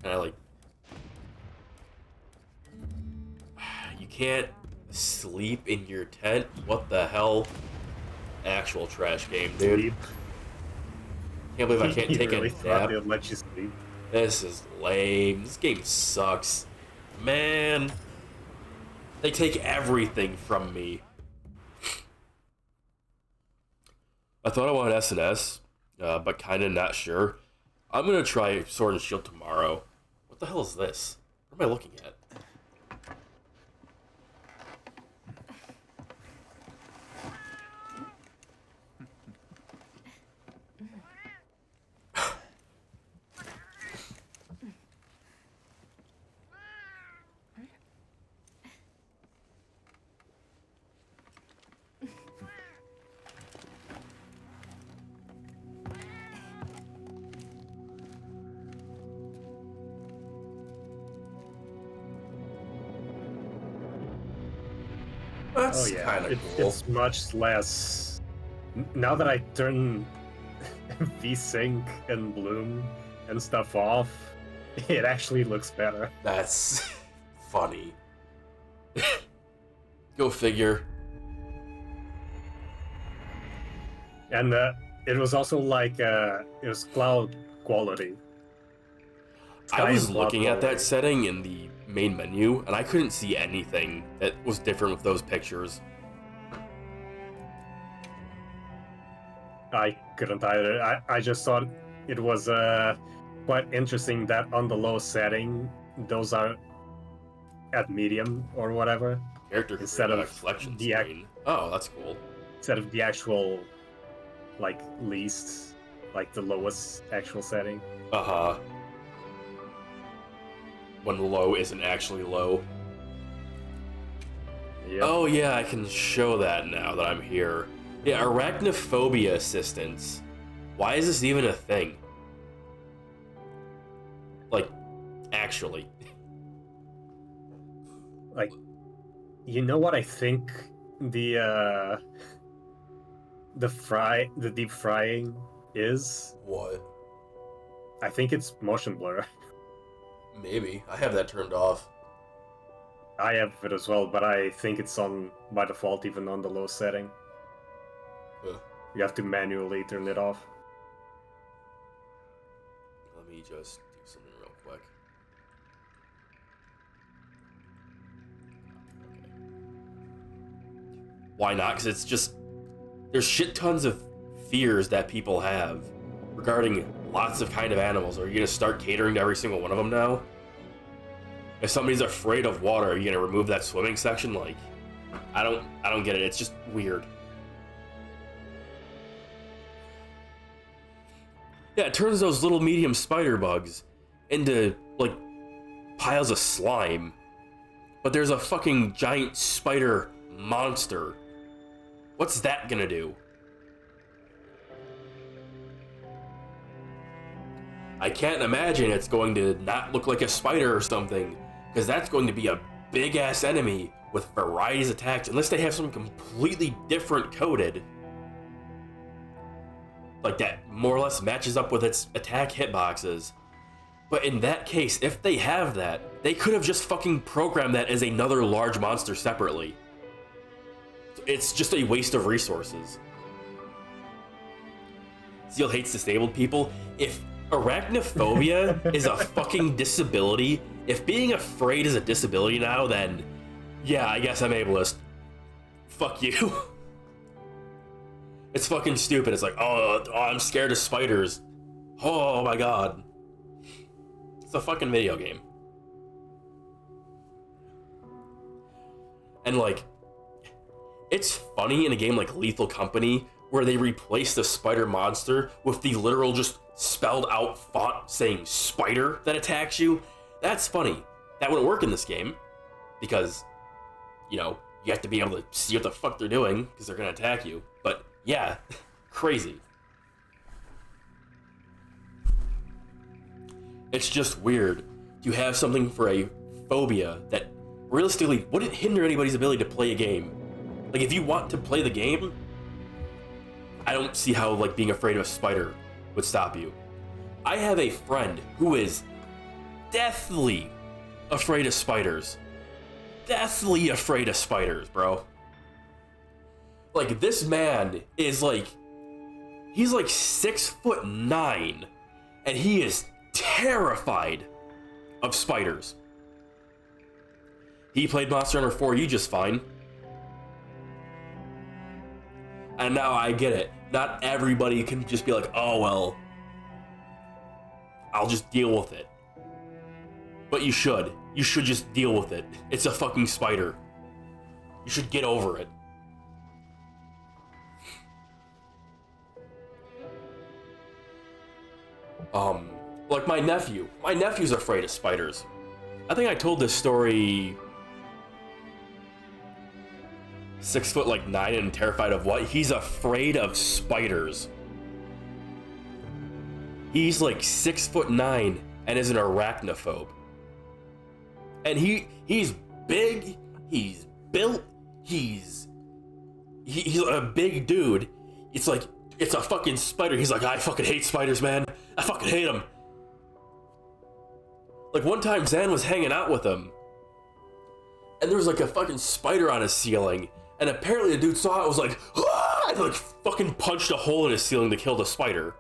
And I like... You can't sleep in your tent? What the hell? Actual trash game, dude. Sleep. Can't believe I can't You take really a thought nap. they'd let you sleep? This is lame. This game sucks. Man. They take everything from me. I thought I wanted SNS, but kinda not sure. I'm gonna try Sword and Shield tomorrow. What the hell is this? What am I looking at? That's kind of cool. It's much less. Now that I turn VSync and Bloom and stuff off, it actually looks better. That's funny. Go figure. And it was also like it was cloud quality. I was looking at that setting in the main menu, and I couldn't see anything that was different with those pictures. I couldn't either. I just thought it was quite interesting that on the low setting, those are at medium or whatever. Character instead of reflection the screen. Oh, that's cool. Instead of the actual, like, least, like the lowest actual setting. Uh-huh. When low isn't actually low. Yep. Oh yeah, I can show that now that I'm here. Yeah, arachnophobia assistance. Why is this even a thing? Like, actually. Like, you know what I think the deep frying is? What? I think it's motion blur. Maybe. I have that turned off. I have it as well, but I think it's on by default even on the low setting. Huh. You have to manually turn it off. Let me just do something real quick. Okay. Why not? Because it's just... There's shit tons of fears that people have regarding lots of kind of animals. Are you going to start catering to every single one of them now? If somebody's afraid of water, are you going to remove that swimming section? Like, I don't get it. It's just weird. Yeah, it turns those little medium spider bugs into, like, piles of slime. But there's a fucking giant spider monster. What's that gonna do? I can't imagine it's going to not look like a spider or something, because that's going to be a big-ass enemy with varieties of attacks, unless they have something completely different coded. Like that more or less matches up with its attack hitboxes. But in that case, if they have that, they could have just fucking programmed that as another large monster separately. It's just a waste of resources. Zeal hates disabled people. If arachnophobia is a fucking disability, if being afraid is a disability now, then yeah, I guess I'm ableist. Fuck you. It's fucking stupid. It's like, oh, I'm scared of spiders. Oh my god. It's a fucking video game. And like, it's funny in a game like Lethal Company where they replace the spider monster with the literal just spelled out font saying spider that attacks you. That's funny. That wouldn't work in this game because, you know, you have to be able to see what the fuck they're doing because they're gonna attack you. But yeah, crazy. It's just weird. You have something for a phobia that realistically wouldn't hinder anybody's ability to play a game. Like, if you want to play the game, I don't see how, like, being afraid of a spider would stop you. I have a friend who is deathly afraid of spiders. Deathly afraid of spiders, bro. Like, this man is like, he's like 6'9", and he is terrified of spiders. He played Monster Hunter 4U just fine. And now I get it. Not everybody can just be like, oh, well, I'll just deal with it. But you should. You should just deal with it. It's a fucking spider. You should get over it. Like my nephew. My nephew's afraid of spiders. I think I told this story 6'9" and terrified of what? He's afraid of spiders. He's like 6'9" and is an arachnophobe. And he's big, he's built, he's a big dude. It's like, it's a fucking spider. He's like, I fucking hate spiders, man. I fucking hate them. Like, one time Zan was hanging out with him, and there was like a fucking spider on his ceiling, and apparently the dude saw it, was like, ah! And like fucking punched a hole in his ceiling to kill the spider.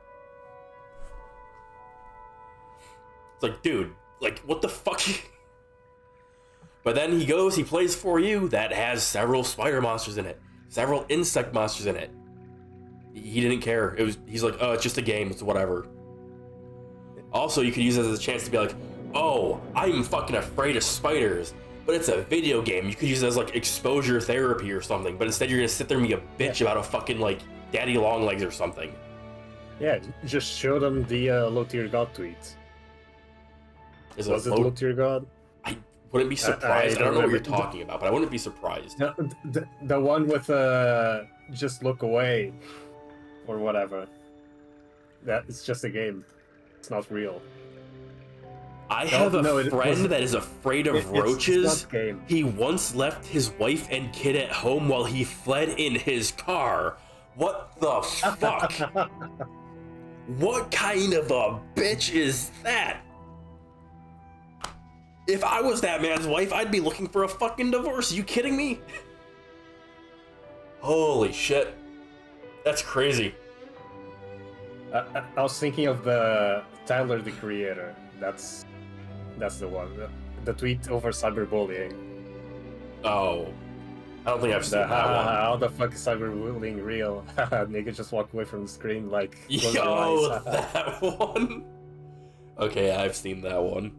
It's like, dude, like, what the fuck? But then he goes, he plays 4U that has several spider monsters in it, several insect monsters in it. He didn't care. He's like, oh, it's just a game, it's whatever. Also, you could use it as a chance to be like, oh, I'm fucking afraid of spiders, but it's a video game. You could use it as like exposure therapy or something, but instead you're gonna sit there and be a bitch about a fucking like daddy long legs or something. Yeah, just show them the low tier god tweet. Was it low tier god? I wouldn't be surprised. I don't know what you're talking about, but I wouldn't be surprised. The one with just look away or whatever. That it's just a game. It's not real. I have a friend that is afraid of roaches. He once left his wife and kid at home while he fled in his car. What the fuck? What kind of a bitch is that? If I was that man's wife, I'd be looking for a fucking divorce. Are you kidding me? Holy shit. That's crazy. I was thinking of the Tyler, the Creator. That's the one. The tweet over cyberbullying. Oh. I don't think I've seen that one. How the fuck is cyberbullying real? Nigga just walk away from the screen like... Yo, that one? Okay, I've seen that one.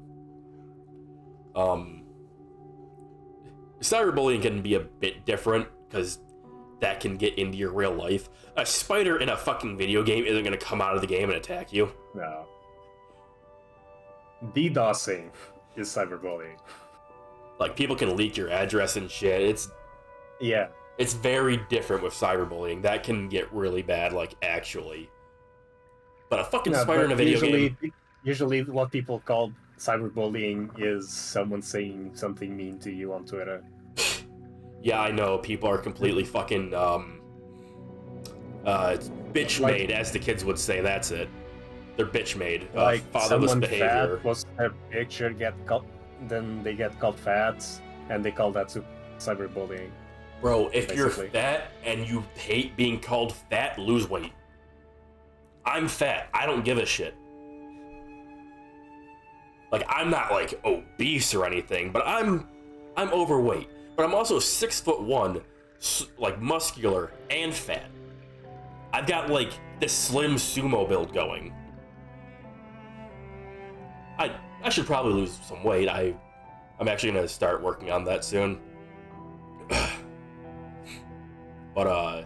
Cyberbullying can be a bit different, because that can get into your real life. A spider in a fucking video game isn't going to come out of the game and attack you. No. DDoSing is cyberbullying. Like, people can leak your address and shit. It's very different with cyberbullying. That can get really bad, like, actually. But a fucking spider in a video game... Usually what people call cyberbullying is someone saying something mean to you on Twitter. Yeah, I know. People are completely fucking, bitch-made, as the kids would say. That's it. They're bitch-made. Like, fatherless someone behavior. fat was a picture get called, then they get called fat, and they call that cyberbullying. Bro, if basically. you're fat and you hate being called fat, lose weight. I'm fat. I don't give a shit. Like, I'm not, like, obese or anything, but I'm overweight. But I'm also 6'1", like, muscular and fat. I've got, like, this slim sumo build going. I should probably lose some weight. I'm actually gonna start working on that soon. But,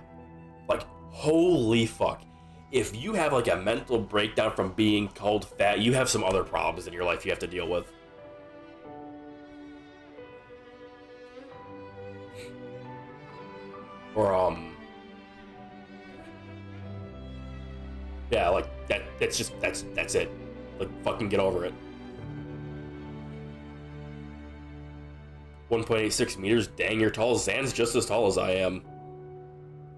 like, holy fuck. If you have, like, a mental breakdown from being called fat, you have some other problems in your life you have to deal with. Or, yeah, like, that's it. Like, fucking get over it. 1.86 meters, dang, you're tall. Zan's just as tall as I am.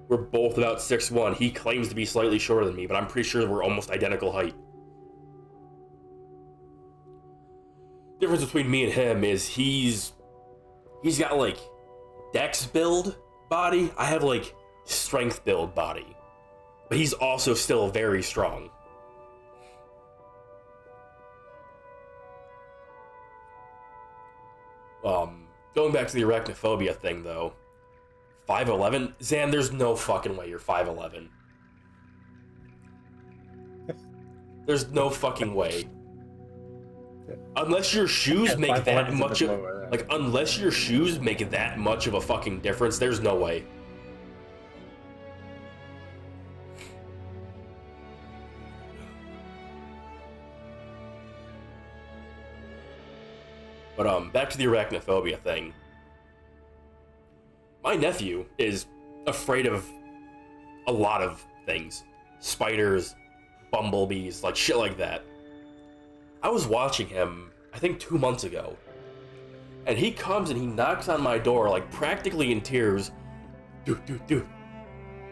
We're both about 6'1". He claims to be slightly shorter than me, but I'm pretty sure we're almost identical height. difference between me and him is he's got like dex build body. I have like strength build body, but he's also still very strong. Going back to the arachnophobia thing though, 5'11", Zan, there's no fucking way you're 5'11". There's no fucking way. Unless your shoes make that much of, like, unless your shoes make that much of a fucking difference, there's no way. But back to the arachnophobia thing. My nephew is afraid of a lot of things. Spiders, bumblebees, like shit like that. I was watching him, I think 2 months ago, and he comes and he knocks on my door, like practically in tears. Dude.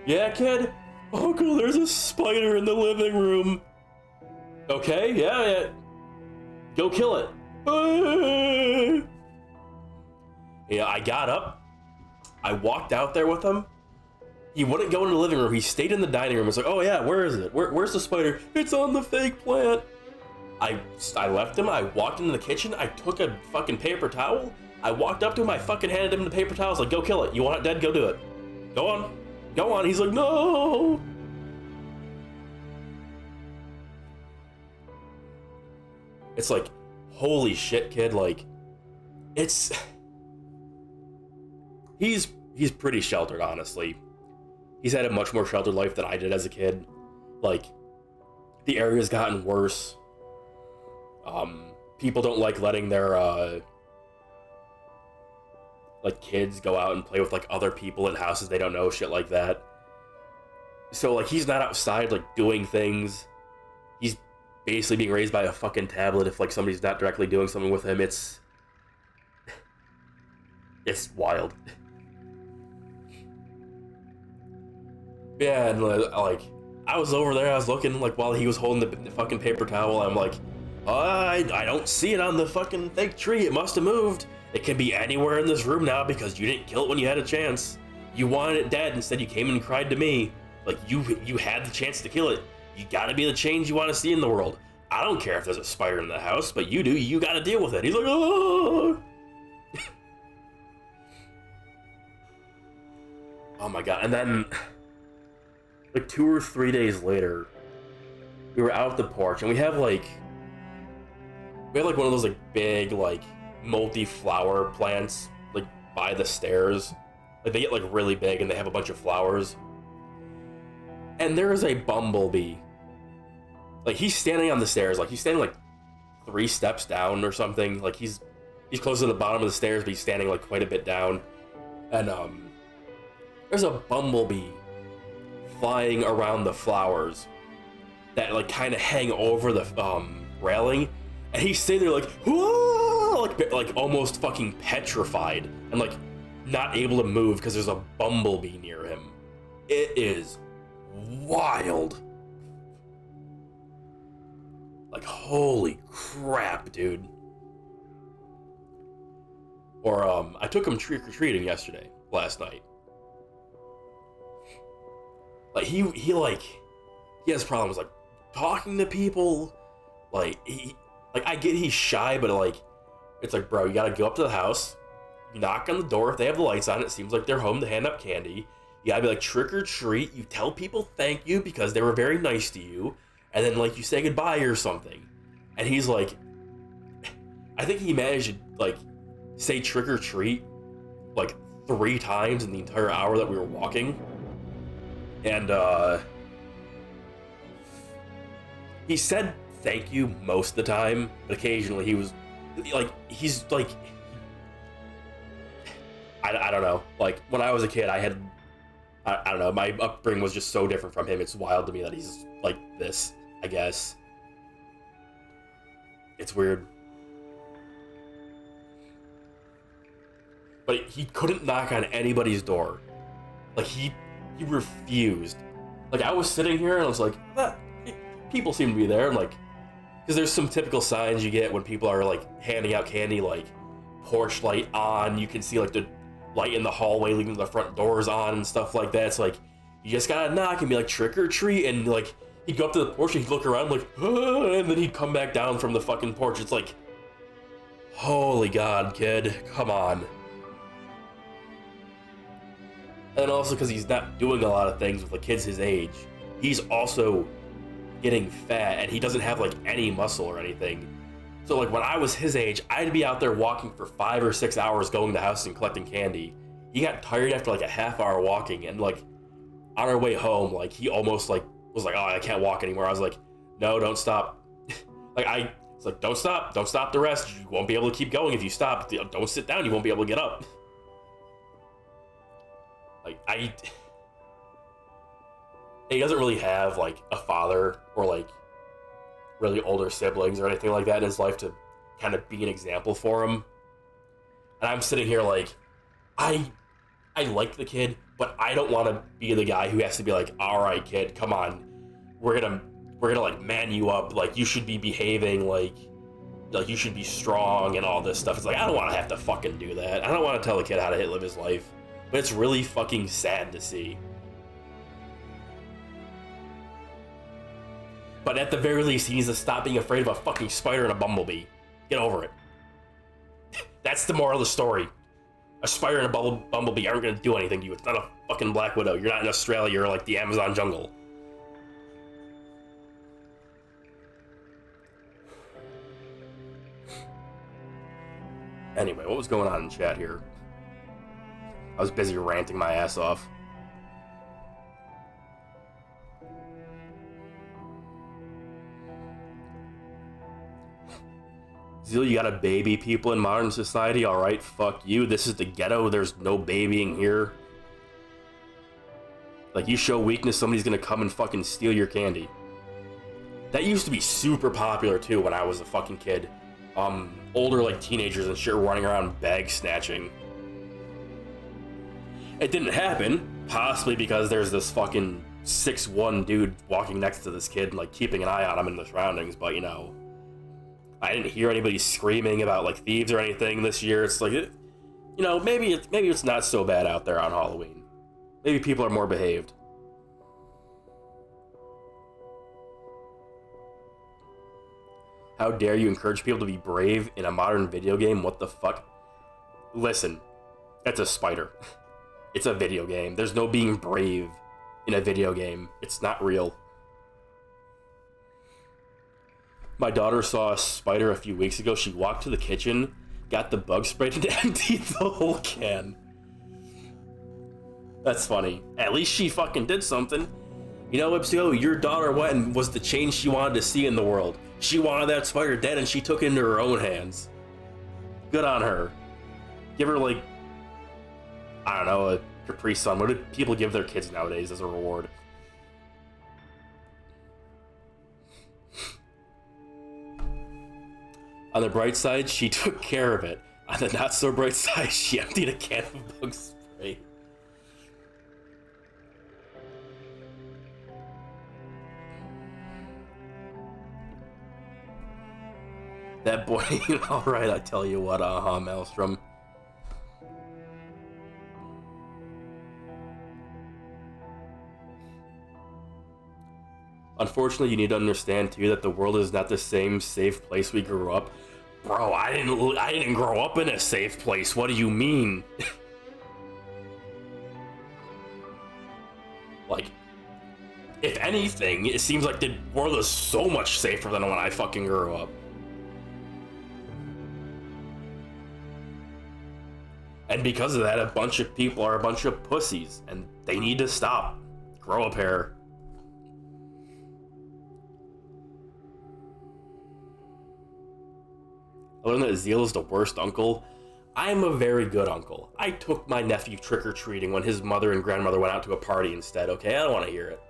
Yeah, kid? Uncle, there's a spider in the living room. Okay, yeah. Go kill it. Yeah, I got up. I walked out there with him. He wouldn't go into the living room. He stayed in the dining room. It's like, oh yeah, where is it? Where's the spider? It's on the fake plant. I left him. I walked into the kitchen. I took a fucking paper towel. I walked up to him. I fucking handed him the paper towel. I was like, go kill it. You want it dead? Go do it. Go on. He's like, no. It's like, holy shit, kid. Like, he's pretty sheltered, honestly. He's had a much more sheltered life than I did as a kid. Like, the area's gotten worse. People don't like letting their, like, kids go out and play with, like, other people in houses they don't know, shit like that. So, like, he's not outside, like, doing things. He's basically being raised by a fucking tablet if, like, somebody's not directly doing something with him. It's wild. Yeah, and, like, I was over there, I was looking, like, while he was holding the fucking paper towel, I'm like, I don't see it on the fucking fake tree. It must have moved. It can be anywhere in this room now because you didn't kill it when you had a chance. You wanted it dead. Instead, you came and cried to me. Like, you had the chance to kill it. You gotta be the change you want to see in the world. I don't care if there's a spider in the house, but you do. You gotta deal with it. He's like, oh. Oh my god. And then, like, 2 or 3 days later, we were out the porch, and we have one of those, like, big, like, multi-flower plants, like, by the stairs. Like, they get, like, really big, and they have a bunch of flowers. And there is a bumblebee. Like, he's standing on the stairs. Like, he's standing, like, 3 steps down or something. Like, he's close to the bottom of the stairs, but he's standing, like, quite a bit down. And, there's a bumblebee flying around the flowers that, like, kind of hang over the, railing. And he's sitting there like, whoa! Like almost fucking petrified and, like, not able to move because there's a bumblebee near him. It is wild. Like, holy crap, dude. Or, I took him trick-or-treating last night. Like, he has problems, like, talking to people. Like, I get he's shy, but, like, it's like, bro, you gotta go up to the house, you knock on the door. If they have the lights on, it seems like they're home to hand up candy. You gotta be like, trick or treat. You tell people thank you because they were very nice to you, and then, like, you say goodbye or something. And he's like, I think he managed to, like, say trick or treat, like, 3 times in the entire hour that we were walking. And, he said thank you most of the time, but occasionally he was, like, he's, like, I don't know. Like, when I was a kid, I don't know, my upbringing was just so different from him. It's wild to me that he's like this, I guess. It's weird. But he couldn't knock on anybody's door. Like, he refused. Like, I was sitting here and I was like, people seem to be there. And, like, because there's some typical signs you get when people are like handing out candy, like porch light on. You can see like the light in the hallway leading to the front doors on and stuff like that. It's like you just gotta knock and be like trick or treat, and like he'd go up to the porch and he'd look around like, ah, and then he'd come back down from the fucking porch. It's like, holy God, kid, come on. And also because he's not doing a lot of things with the kids his age, he's also getting fat and he doesn't have like any muscle or anything. So like when I was his age, I'd be out there walking for 5 or 6 hours going to house and collecting candy. He got tired after like a half hour walking, and like on our way home, like he almost like was like, oh, I can't walk anymore. I was like, no, don't stop. It's like, don't stop the rest. You won't be able to keep going if you stop. Don't sit down, you won't be able to get up. Like he doesn't really have like a father or like really older siblings or anything like that in his life to kind of be an example for him. And I'm sitting here like, I like the kid, but I don't want to be the guy who has to be like, all right, kid, come on, we're gonna like man you up, like you should be behaving like you should be strong and all this stuff. It's like, I don't want to have to fucking do that. I don't want to tell the kid how to live his life, but it's really fucking sad to see. But at the very least, he needs to stop being afraid of a fucking spider and a bumblebee. Get over it. That's the moral of the story. A spider and a bumblebee aren't going to do anything to you. It's not a fucking Black Widow. You're not in Australia. You're like the Amazon jungle. Anyway, what was going on in chat here? I was busy ranting my ass off. Zeal, you gotta baby people in modern society? Alright, fuck you. This is the ghetto. There's no babying here. Like, you show weakness, somebody's gonna come and fucking steal your candy. That used to be super popular, too, when I was a fucking kid. Older, like, teenagers and shit running around bag snatching. It didn't happen, possibly because there's this fucking 6'1" dude walking next to this kid, like, keeping an eye on him in the surroundings, but, you know, I didn't hear anybody screaming about like thieves or anything this year. It's like, you know, maybe it's not so bad out there on Halloween. Maybe people are more behaved. How dare you encourage people to be brave in a modern video game? What the fuck? Listen, that's a spider. It's a video game. There's no being brave in a video game. It's not real. My daughter saw a spider a few weeks ago. She walked to the kitchen, got the bug sprayed, and emptied the whole can. That's funny. At least she fucking did something. You know, Ipsio, your daughter went and was the change she wanted to see in the world. She wanted that spider dead, and she took it into her own hands. Good on her. Give her, like, I don't know, a Capri Sun. What do people give their kids nowadays as a reward? On the bright side, she took care of it. On the not so bright side, she emptied a can of bug spray. That boy, alright, I tell you what, Maelstrom. Unfortunately, you need to understand too that the world is not the same safe place we grew up. Bro, I didn't grow up in a safe place. What do you mean? Like, if anything, it seems like the world is so much safer than when I fucking grew up. And because of that, a bunch of people are a bunch of pussies, and they need to stop. Grow a pair. I learned that Zeal is the worst uncle. I'm a very good uncle. I took my nephew trick-or-treating when his mother and grandmother went out to a party instead, okay? I don't want to hear it.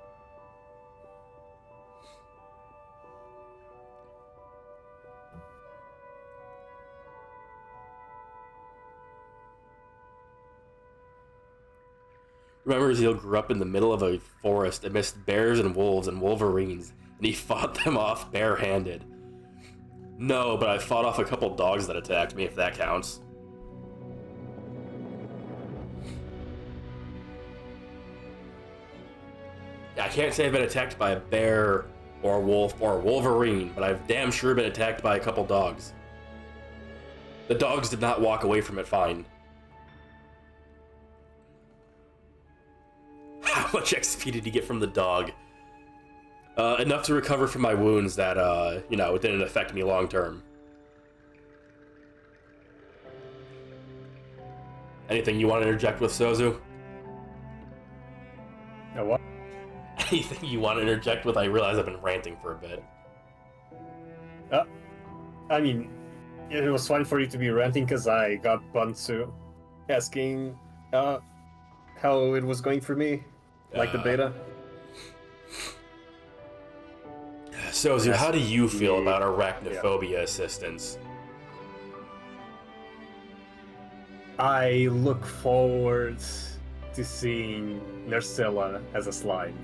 Remember, Zeal grew up in the middle of a forest amidst bears and wolves and wolverines, and he fought them off barehanded. No, but I fought off a couple dogs that attacked me, if that counts. I can't say I've been attacked by a bear or a wolf or a wolverine, but I've damn sure been attacked by a couple dogs. The dogs did not walk away from it fine. How much XP did he get from the dog? Enough to recover from my wounds that, you know, it didn't affect me long term. Anything you want to interject with, Sozu? What? Anything you want to interject with? I realize I've been ranting for a bit. I mean, it was fine for you to be ranting because I got Bunsu asking how it was going for me, like the beta. Sozu, how do you feel about arachnophobia assistance? I look forward to seeing Nursilla as a slime.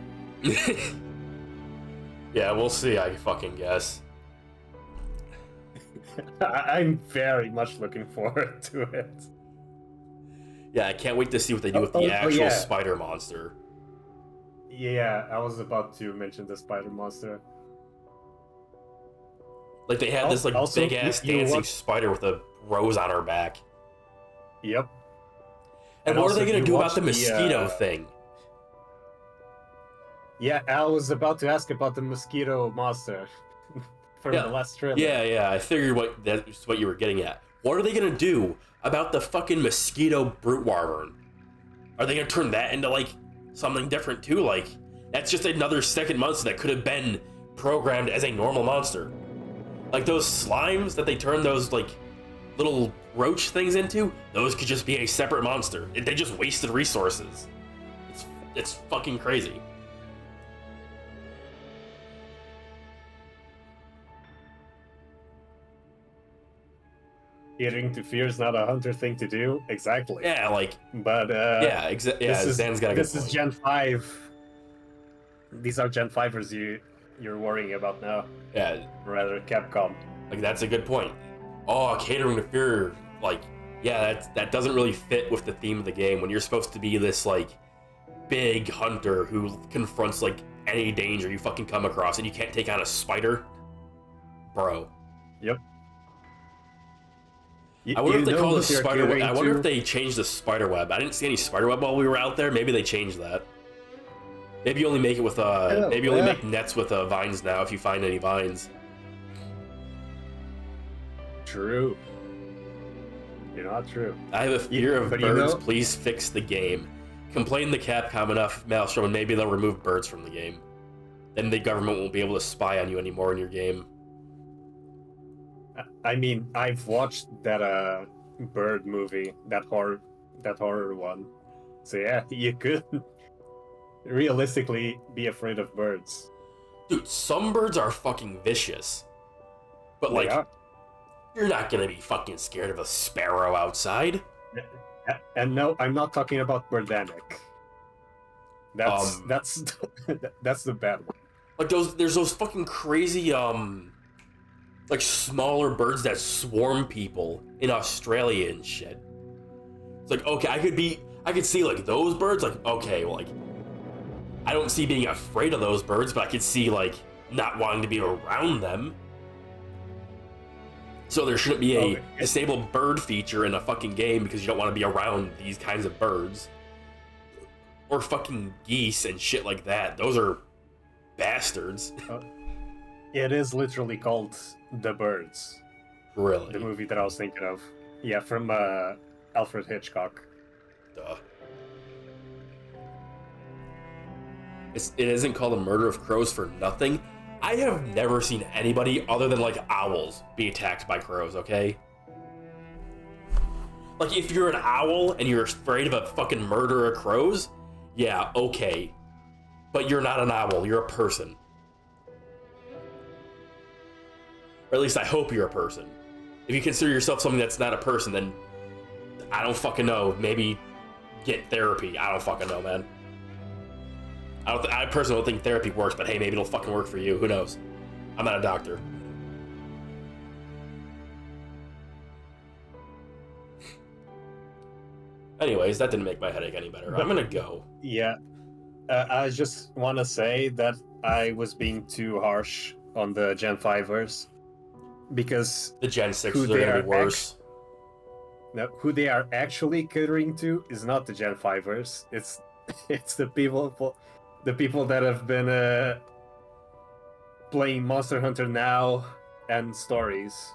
Yeah, we'll see, I fucking guess. I'm very much looking forward to it. Yeah, I can't wait to see what they do with the actual spider monster. Yeah, I was about to mention the spider monster. Like, they had this, like, big-ass dancing spider with a rose on her back. Yep. And what are they gonna do about the mosquito thing? Yeah, I was about to ask about the mosquito monster from the last trailer. Yeah, I figured that's what you were getting at. What are they gonna do about the fucking mosquito brute wyvern? Are they gonna turn that into, like, something different too? Like, that's just another second monster that could have been programmed as a normal monster. Like, those slimes that they turn those, like, little roach things into, those could just be a separate monster. They just wasted resources. It's fucking crazy. Eating to fear is not a hunter thing to do. Exactly. Yeah, like... But, Zan's got a good This is Gen 5. These are Gen 5ers you're worrying about now. Yeah. Rather Capcom. Like, that's a good point. Oh, catering to fear, like, yeah, that doesn't really fit with the theme of the game when you're supposed to be this, like, big hunter who confronts, like, any danger you fucking come across and you can't take on a spider. Bro. Yep. I wonder if they call the spider web. I wonder if they changed the spider web. I didn't see any spider web while we were out there. Maybe they changed that. Maybe you only make it with maybe you only make nets with vines now if you find any vines. True. You're not true. I have a fear of birds. Please fix the game. Complain to Capcom enough, Maelstrom, and maybe they'll remove birds from the game. Then the government won't be able to spy on you anymore in your game. I mean, I've watched that bird movie, that horror one. So yeah, you could realistically be afraid of birds. Dude, some birds are fucking vicious. But like, you're not gonna be fucking scared of a sparrow outside. And no, I'm not talking about Birdemic. That's that's the bad one. Like there's those fucking crazy like smaller birds that swarm people in Australia and shit. It's like, okay, I could see like those birds, like, okay, well, like, I don't see being afraid of those birds, but I could see like not wanting to be around them. So there shouldn't be a disabled bird feature in a fucking game because you don't want to be around these kinds of birds. Or fucking geese and shit like that. Those are bastards. It is literally called The Birds. Really? The movie that I was thinking of. Yeah, from Alfred Hitchcock. Duh. It isn't called A Murder of Crows for nothing. I have never seen anybody other than like owls be attacked by crows, okay? Like if you're an owl and you're afraid of a fucking murder of crows, yeah, okay. But you're not an owl, you're a person. Or at least I hope you're a person. If you consider yourself something that's not a person, then I don't fucking know. Maybe get therapy. I don't fucking know, man. I personally don't think therapy works, but hey, maybe it'll fucking work for you. Who knows? I'm not a doctor. Anyways, that didn't make my headache any better. I'm gonna go. Yeah, I just want to say that I was being too harsh on the Gen 5ers because The Gen who 6s are they gonna are be worse. who they are actually catering to is not the Gen 5ers. It's it's the people that have been playing Monster Hunter Now and stories.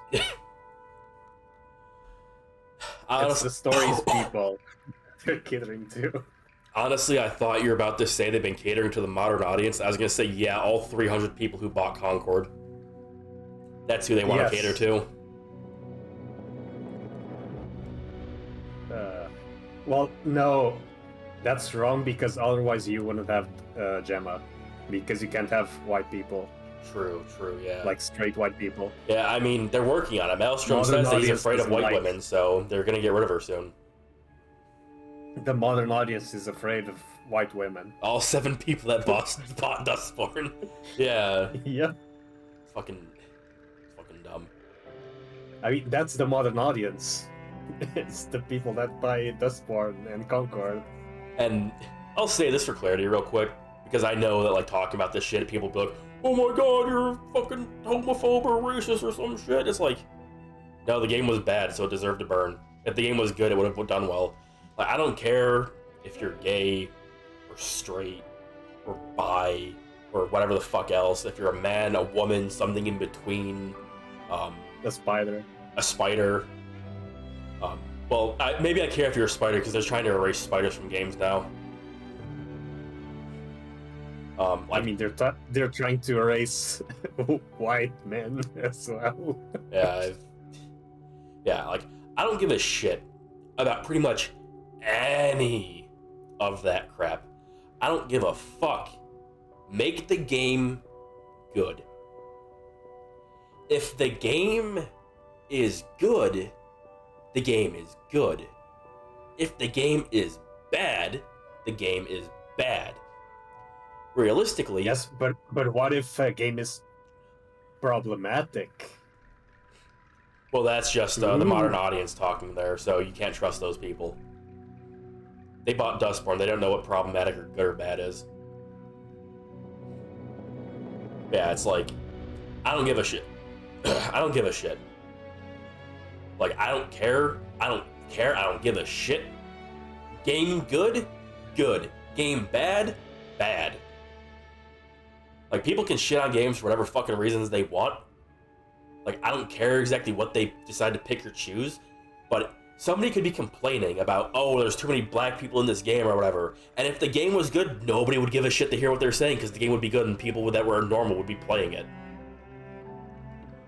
It's the stories people they're catering to. Honestly, I thought you were about to say they've been catering to the modern audience. I was gonna say, yeah, all 300 people who bought Concord. That's who they want to cater Yes. to. Well, no, that's wrong because otherwise you wouldn't have Gemma, because you can't have white people, True, yeah. like straight white people. Yeah, I mean, they're working on it. Maelstrom Modern says that he's audience afraid of doesn't white like women, so they're gonna get rid of her soon. the modern audience is afraid of white women. All 7 people that bought Dustborn. Yeah. Yeah, Fucking dumb. I mean that's the modern audience. It's the people that buy Dustborn and Concord. And I'll say this for clarity real quick, because I know that, like, talking about this shit, people be like, oh my god, you're a fucking homophobe or racist or some shit. It's like, no, the game was bad, so it deserved to burn. If the game was good, it would have done well. Like, I don't care if you're gay or straight or bi or whatever the fuck else. If you're a man, a woman, something in between, The spider. a spider. Well, maybe I care if you're a spider because they're trying to erase spiders from games now. I mean, they're trying to erase white men as well. Yeah, yeah, like, I don't give a shit about pretty much any of that crap. I don't give a fuck. Make the game good. If the game is good, the game is good. If the game is bad, the game is bad. Realistically, Yes, but what if a game is problematic? well, that's just the Ooh. modern audience talking there, so you can't trust those people. They bought Dustborn, they don't know what problematic or good or bad is. Yeah, it's like, I don't give a shit. I don't give a shit. Like, I don't care. I don't give a shit. Game good? Good. Game bad? Bad. Like, people can shit on games for whatever fucking reasons they want. Like, I don't care exactly what they decide to pick or choose, but somebody could be complaining about, oh, there's too many black people in this game or whatever. And if the game was good, nobody would give a shit to hear what they're saying because the game would be good and people that were normal would be playing it.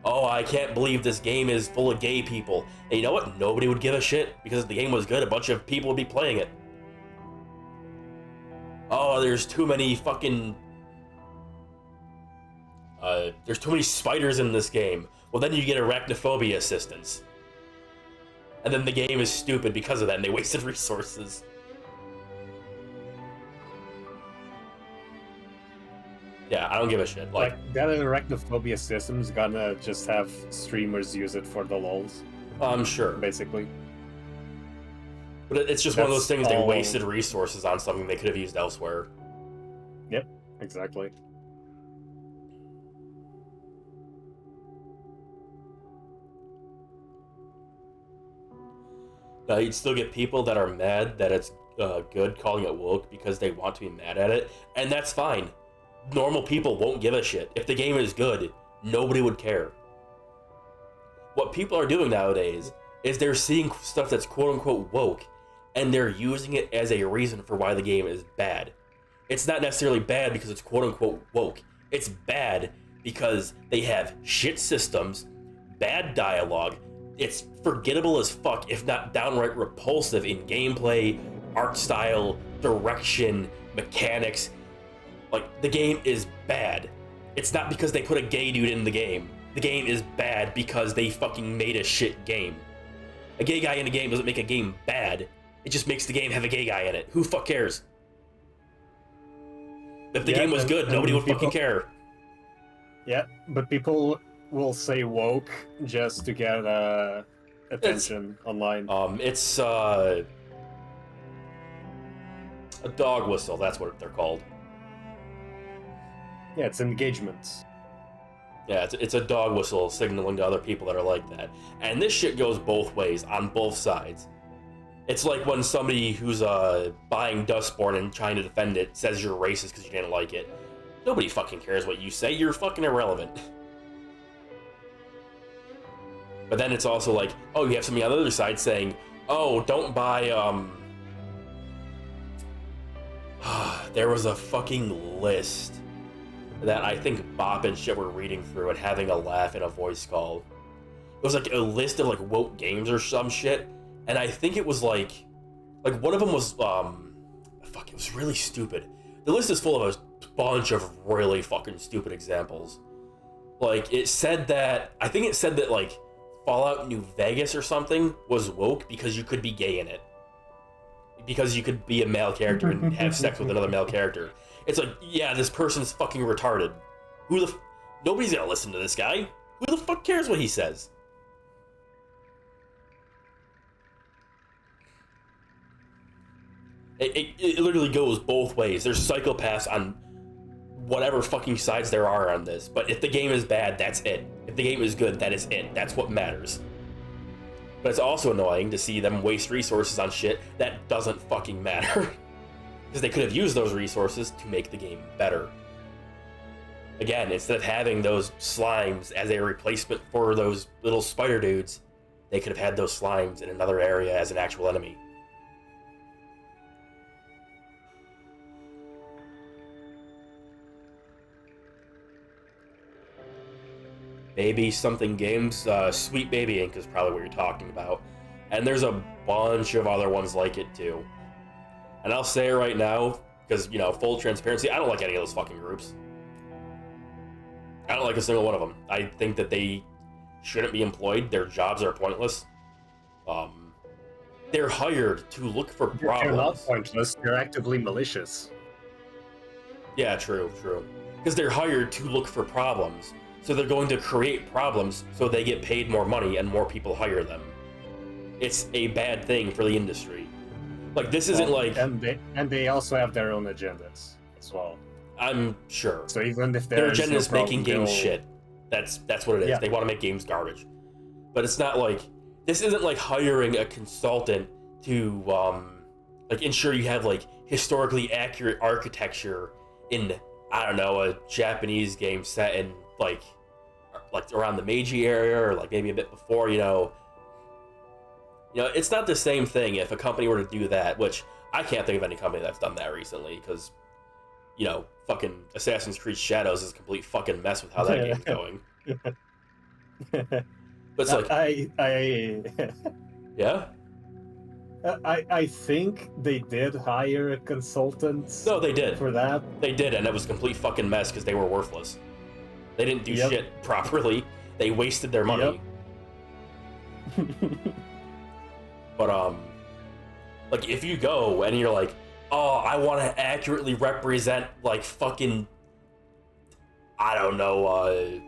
Oh, I can't believe this game is full of gay people. And you know what? Nobody would give a shit because if the game was good, a bunch of people would be playing it. Oh, there's too many fucking... there's too many spiders in this game. Well, then you get arachnophobia assistance. And then the game is stupid because of that, and they wasted resources. Yeah, I don't give a shit. Like that arachnophobia system's gonna just have streamers use it for the lulz. I'm sure. Basically. But it's just one of those things, they all... wasted resources on something they could have used elsewhere. Yep, exactly. You'd still get people that are mad that it's good calling it woke because they want to be mad at it, and that's fine. Normal people won't give a shit. If the game is good, nobody would care. What people are doing nowadays is they're seeing stuff that's quote-unquote woke, and they're using it as a reason for why the game is bad. It's not necessarily bad because it's quote-unquote woke. It's bad because they have shit systems, bad dialogue, it's forgettable as fuck, if not downright repulsive in gameplay, art style, direction, mechanics. Like, the game is bad. It's not because they put a gay dude in the game. The game is bad because they fucking made a shit game. A gay guy in a game doesn't make a game bad. It just makes the game have a gay guy in it. Who fuck cares? If the game was good, nobody would fucking care. Yeah, but people will say woke just to get attention online. A dog whistle, that's what they're called. Yeah, it's engagement. Yeah, it's a dog whistle signaling to other people that are like that. And this shit goes both ways, on both sides. It's like when somebody who's buying Dustborn and trying to defend it says you're racist because you didn't like it. Nobody fucking cares what you say, you're fucking irrelevant. But then it's also like, oh, you have somebody on the other side saying, oh, don't buy, there was a fucking list that I think Bop and shit were reading through and having a laugh in a voice call. It was like a list of like woke games or some shit, and I think it was like one of them was fuck, it was really stupid. The list is full of a bunch of really fucking stupid examples. Like it said that like Fallout New Vegas or something was woke because you could be gay in it. Because you could be a male character and have sex with another male character. It's like, yeah, this person's fucking retarded. Nobody's gonna listen to this guy. Who the fuck cares what he says? It literally goes both ways. There's psychopaths on whatever fucking sides there are on this. But if the game is bad, that's it. If the game is good, that is it. That's what matters. But it's also annoying to see them waste resources on shit that doesn't fucking matter. Because they could have used those resources to make the game better. Again, instead of having those slimes as a replacement for those little spider dudes, they could have had those slimes in another area as an actual enemy. Baby something games, Sweet Baby Inc. is probably what you're talking about. And there's a bunch of other ones like it too. And I'll say it right now, because, you know, full transparency, I don't like any of those fucking groups. I don't like a single one of them. I think that they shouldn't be employed. Their jobs are pointless. They're hired to look for problems. They're not pointless, they're actively malicious. Yeah, true. Because they're hired to look for problems. So they're going to create problems so they get paid more money and more people hire them. It's a bad thing for the industry. Like, this isn't like... And they also have their own agendas as well. I'm sure. So even if their agenda is making games shit. That's what it is. Yeah. They want to make games garbage. But it's not like... This isn't like hiring a consultant to like ensure you have like historically accurate architecture in, I don't know, a Japanese game set in like around the Meiji area or like maybe a bit before, you know, it's not the same thing if a company were to do that, which I can't think of any company that's done that recently, because, you know, fucking Assassin's Creed Shadows is a complete fucking mess with how that game's going. But it's like yeah. I think they did hire a consultant. No, they did. For that. They did, and it was a complete fucking mess because they were worthless. They didn't do shit properly. They wasted their money. Yep. But like if you go and you're like, oh, I want to accurately represent like fucking, I don't know,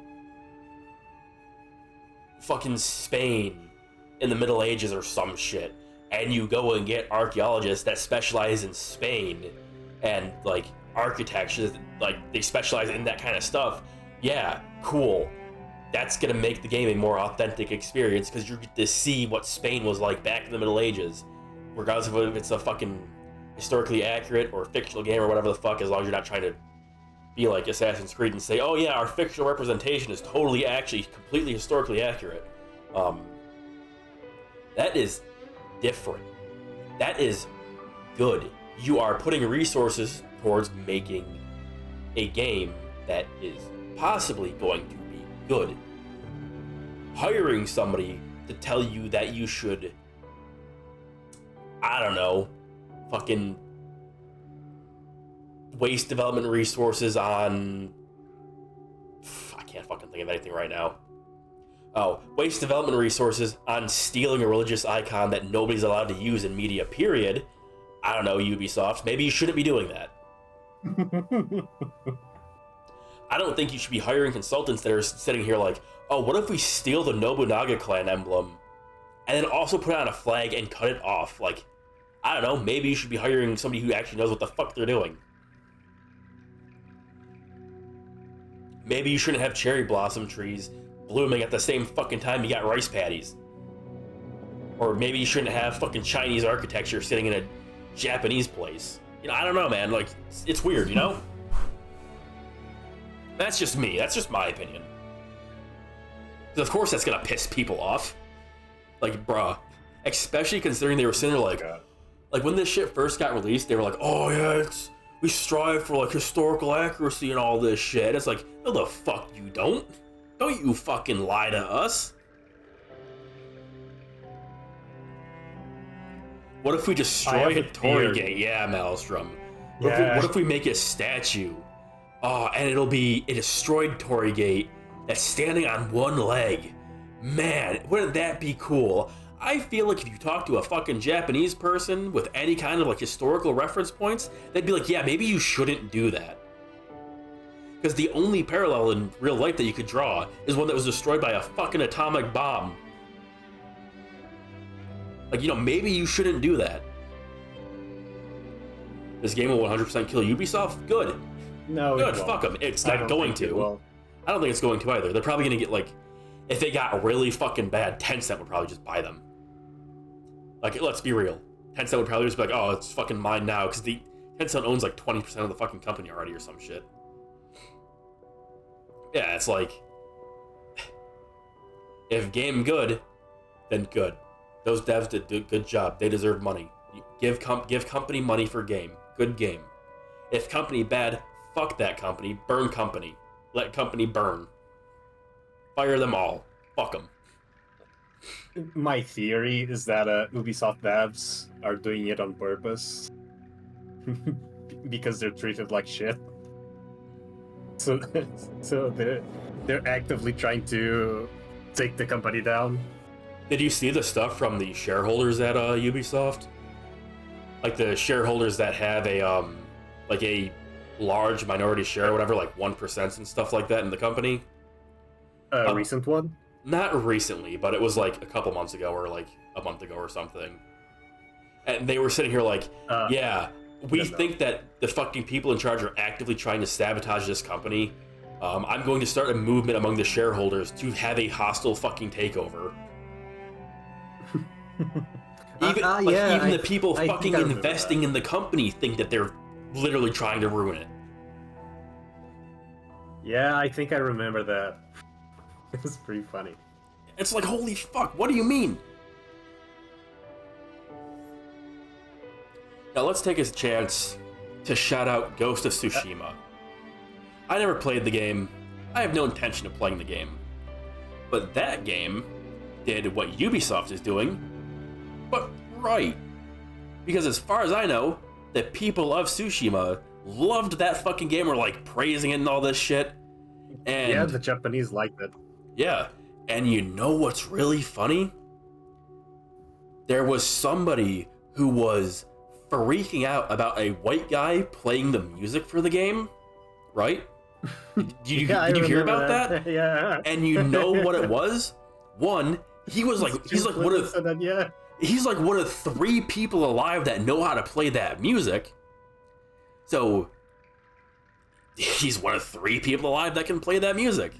fucking Spain in the Middle Ages or some shit, and you go and get archaeologists that specialize in Spain and like architecture, like they specialize in that kind of stuff, yeah, cool. That's gonna make the game a more authentic experience because you get to see what Spain was like back in the Middle Ages, regardless of if it's a fucking historically accurate or fictional game or whatever the fuck, as long as you're not trying to be like Assassin's Creed and say, oh yeah, our fictional representation is totally actually completely historically accurate. That is different. That is good. You are putting resources towards making a game that is possibly going to be good. Hiring somebody to tell you that you should, I don't know, fucking waste development resources on, I can't fucking think of anything right now. Oh, waste development resources on stealing a religious icon that nobody's allowed to use in media, period. I don't know, Ubisoft. Maybe you shouldn't be doing that. I don't think you should be hiring consultants that are sitting here like, oh, what if we steal the Nobunaga clan emblem and then also put it on a flag and cut it off? Like, I don't know, maybe you should be hiring somebody who actually knows what the fuck they're doing. Maybe you shouldn't have cherry blossom trees blooming at the same fucking time you got rice paddies. Or maybe you shouldn't have fucking Chinese architecture sitting in a Japanese place. You know, I don't know, man. Like, it's weird, you know? That's just me. That's just my opinion. Of course that's gonna piss people off. Like, bruh. Especially considering they were sitting there like when this shit first got released, they were like, oh yeah, we strive for like historical accuracy and all this shit. It's like, no the fuck you don't. Don't you fucking lie to us. What if we destroy a Torii Gate? Yeah, Maelstrom. What if we make a statue? Oh, and it'll be a destroyed Torii Gate that's standing on one leg. Man, wouldn't that be cool? I feel like if you talk to a fucking Japanese person with any kind of like historical reference points, they'd be like, yeah, maybe you shouldn't do that. Because the only parallel in real life that you could draw is one that was destroyed by a fucking atomic bomb. Like, you know, maybe you shouldn't do that. This game will 100% kill Ubisoft? Good. No, good, fuck them. It's not going to. I don't think it's going to either. They're probably going to get, like, if they got really fucking bad, Tencent would probably just buy them. Like, let's be real. Tencent would probably just be like, oh, it's fucking mine now, because the Tencent owns like 20% of the fucking company already or some shit. Yeah, it's like, if game good, then good. Those devs did a good job. They deserve money. Give company money for game. Good game. If company bad, fuck that company. Burn company. Let company burn. Fire them all. Fuck them. My theory is that Ubisoft devs are doing it on purpose. Because they're treated like shit. So they're actively trying to take the company down. Did you see the stuff from the shareholders at Ubisoft? Like the shareholders that have a like a large minority share or whatever, like 1% and stuff like that in the company? A recent one? Not recently, but it was like a couple months ago or like a month ago or something. And they were sitting here like, yeah, we think that the fucking people in charge are actively trying to sabotage this company. I'm going to start a movement among the shareholders to have a hostile fucking takeover. Even the people fucking investing in the company think that they're literally trying to ruin it. Yeah, I think I remember that. It was pretty funny. It's like, holy fuck, what do you mean? Now let's take a chance to shout out Ghost of Tsushima. I never played the game. I have no intention of playing the game. But that game did what Ubisoft is doing, but right. Because as far as I know, the people of Tsushima loved that fucking game, were like praising it and all this shit. And yeah, the Japanese liked it. Yeah, and you know what's really funny? There was somebody who was freaking out about a white guy playing the music for the game, right? Did you hear about that? Yeah. And you know what it was? One, he's like one of 3 people alive that know how to play that music. So he's one of 3 people alive that can play that music.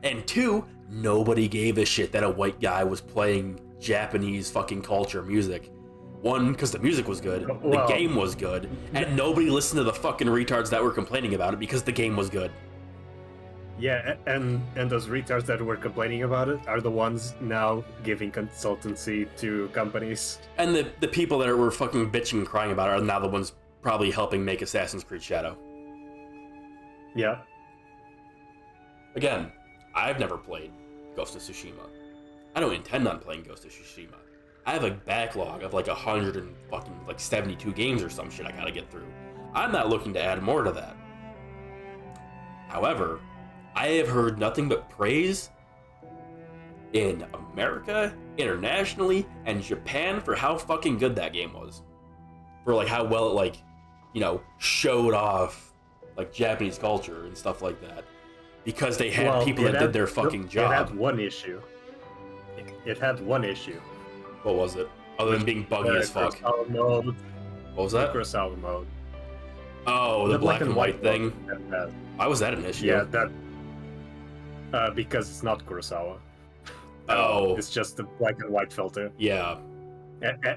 And 2, nobody gave a shit that a white guy was playing Japanese fucking culture music. 1, because the music was good, the game was good, and nobody listened to the fucking retards that were complaining about it because the game was good. Yeah, and those retards that were complaining about it are the ones now giving consultancy to companies. And the people that were fucking bitching and crying about it are now the ones probably helping make Assassin's Creed Shadow. Yeah. Again, I've never played Ghost of Tsushima. I don't intend on playing Ghost of Tsushima. I have a backlog of like 172 games or some shit I gotta get through. I'm not looking to add more to that. However, I have heard nothing but praise in America, internationally, and Japan for how fucking good that game was. For like how well it like, you know, showed off like Japanese culture and stuff like that. Because they had people that did their fucking job. It had one issue. It had one issue. What was it? other than being buggy as fuck. Kurosawa mode, What was that? Kurosawa mode. Oh, the black and white thing. Why was that an issue? Yeah, that because it's not Kurosawa. Oh. It's just the black and white filter. Yeah.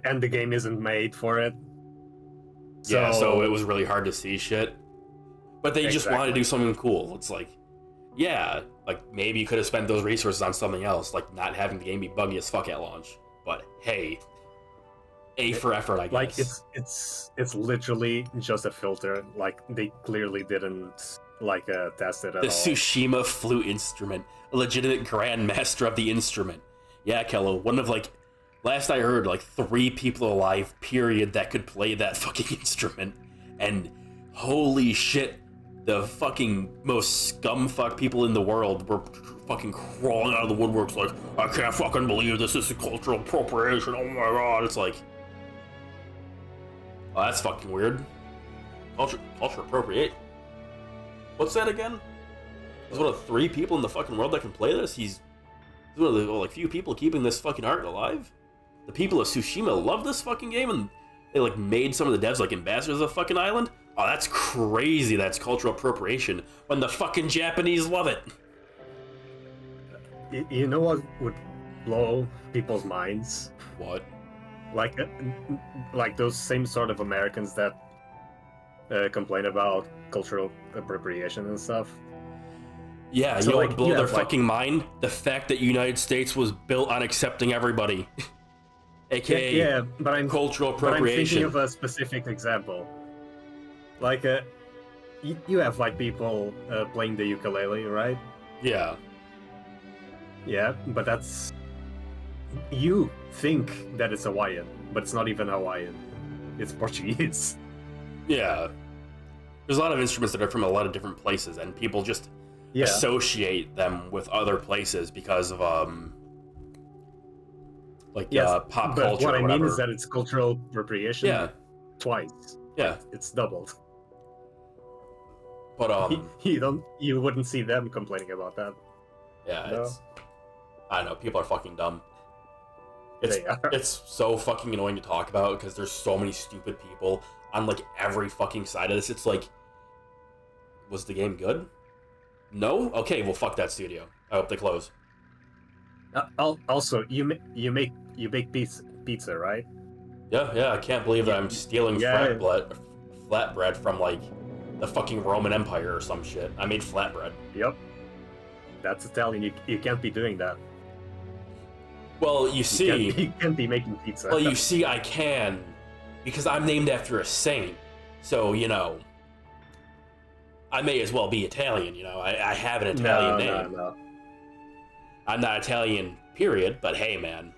And the game isn't made for it. So it was really hard to see shit. But they just wanted to do something cool. It's like, yeah, like maybe you could have spent those resources on something else, like not having the game be buggy as fuck at launch. But hey, A for effort, I guess. Like it's literally just a filter. Like they clearly didn't test it at all. The Tsushima flute instrument, a legitimate grandmaster of the instrument. Yeah, Kello, one of last I heard, 3 people alive, period, that could play that fucking instrument. And holy shit, the fucking most scumfuck people in the world were fucking crawling out of the woodworks like, I can't fucking believe this is cultural appropriation, oh my god. It's like, oh, that's fucking weird. Culture appropriate. What's that again? He's one of 3 people in the fucking world that can play this? He's one of the few people keeping this fucking art alive? The people of Tsushima love this fucking game, and they made some of the devs ambassadors of the fucking island? Oh, that's crazy. That's cultural appropriation when the fucking Japanese love it. You know what would blow people's minds? What? Like those same sort of Americans that complain about cultural appropriation and stuff. Yeah, so you know what would blow their fucking mind? The fact that United States was built on accepting everybody. AKA but I'm cultural appropriation. But I'm thinking of a specific example. You have people playing the ukulele, right? Yeah. Yeah, but that's... You think that it's Hawaiian, but it's not even Hawaiian. It's Portuguese. Yeah. There's a lot of instruments that are from a lot of different places, and people just associate them with other places because of pop culture. But what or I mean is that it's cultural appropriation. Yeah. Twice. Yeah. It's doubled. But you wouldn't see them complaining about that. Yeah, no? I know, people are fucking dumb. It's so fucking annoying to talk about because there's so many stupid people on every fucking side of this. It's like, was the game good? No? Okay, well fuck that studio. I hope they close. Also, you bake pizza, right? Yeah, I can't believe that I'm stealing flatbread from the fucking Roman Empire or some shit. I made flatbread. Yep. That's Italian. You can't be doing that. Well, you see... You can't be making pizza. Well, you see, I can, because I'm named after a saint. So, I may as well be Italian, I have an Italian name. No. I'm not Italian, period, but hey, man.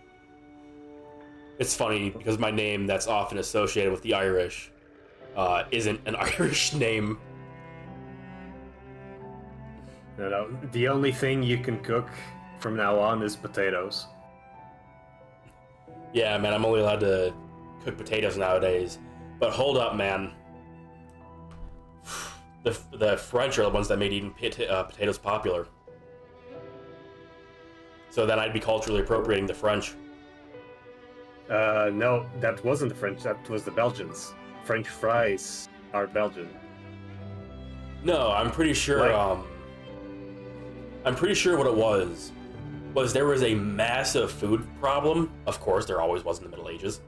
It's funny, because my name that's often associated with the Irish isn't an Irish name. No. The only thing you can cook from now on is potatoes. Yeah, man, I'm only allowed to cook potatoes nowadays. But hold up, man. The French are the ones that made eating potatoes popular. So then I'd be culturally appropriating the French. No, that wasn't the French, that was the Belgians. French fries are Belgian. No, I'm pretty sure, I'm pretty sure what it was there was a massive food problem. Of course, there always was in the Middle Ages.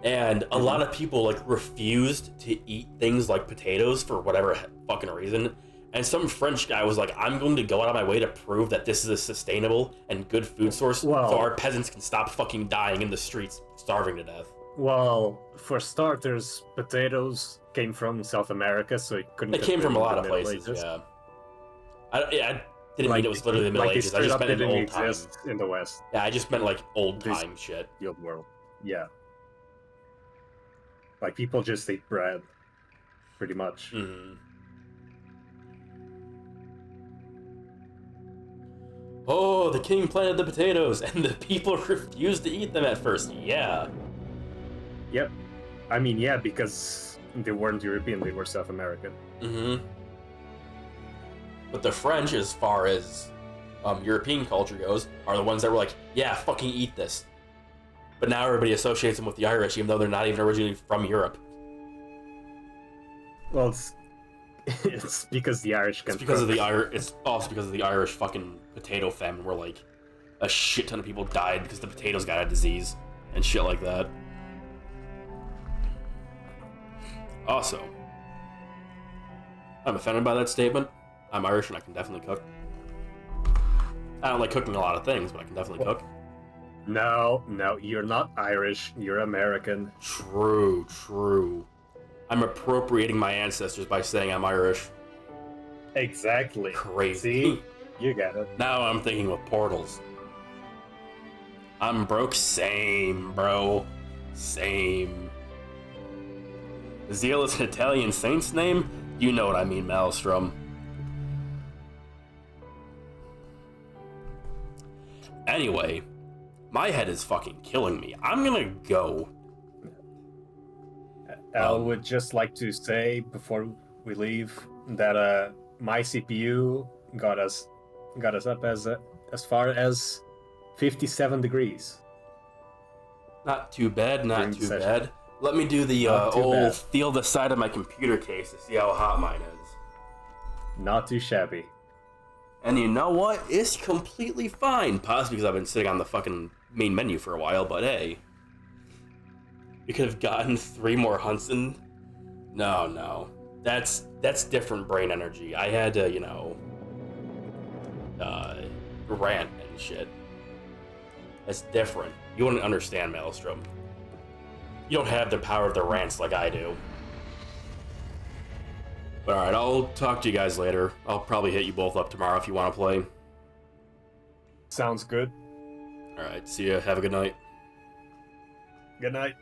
And a lot of people refused to eat things like potatoes for whatever fucking reason. And some French guy was like, I'm going to go out of my way to prove that this is a sustainable and good food source so our peasants can stop fucking dying in the streets, starving to death. Well, for starters, potatoes came from South America, so it couldn't. They came from a lot of places, yeah. I didn't mean it was literally the Middle Ages. I just meant in old times. In the West. Yeah, I just meant old time shit. The old world. Yeah. People just ate bread, pretty much. Mm-hmm. Oh, the king planted the potatoes, and the people refused to eat them at first. Yeah. Yep. I mean, yeah, because they weren't European, they were South American. Mm-hmm. But the French, as far as European culture goes, are the ones that were like, yeah, fucking eat this. but now everybody associates them with the Irish, even though they're not even originally from Europe. Well, it's because the Irish can. It's because cook. of the Irish. It's also because of the Irish fucking potato famine, where like a shit ton of people died because the potatoes got a disease and shit like that. Also, I'm offended by that statement. I'm Irish and I can definitely cook. I don't like cooking a lot of things, but I can definitely cook. No, you're not Irish. You're American. True, true. I'm appropriating my ancestors by saying I'm Irish. Exactly. Crazy. See? You get it. Now I'm thinking with portals. I'm broke. Same, bro. Same. Zeal is an Italian saint's name? You know what I mean, Maelstrom. Anyway, my head is fucking killing me. I'm gonna go. I would just like to say before we leave that my CPU got us up as far as 57 degrees. Not too bad, not During too session. bad. Let me do the Not too old bad. feel the side of my computer case to see how hot mine is. Not too shabby. And you know what? It's completely fine. Possibly because I've been sitting on the fucking main menu for a while, but hey. We could have gotten 3 more hunts in. No. That's different brain energy. I had to, rant and shit. That's different. You wouldn't understand, Maelstrom. You don't have the power of the rants like I do. But alright, I'll talk to you guys later. I'll probably hit you both up tomorrow if you want to play. Sounds good. Alright, see ya. Have a good night. Good night.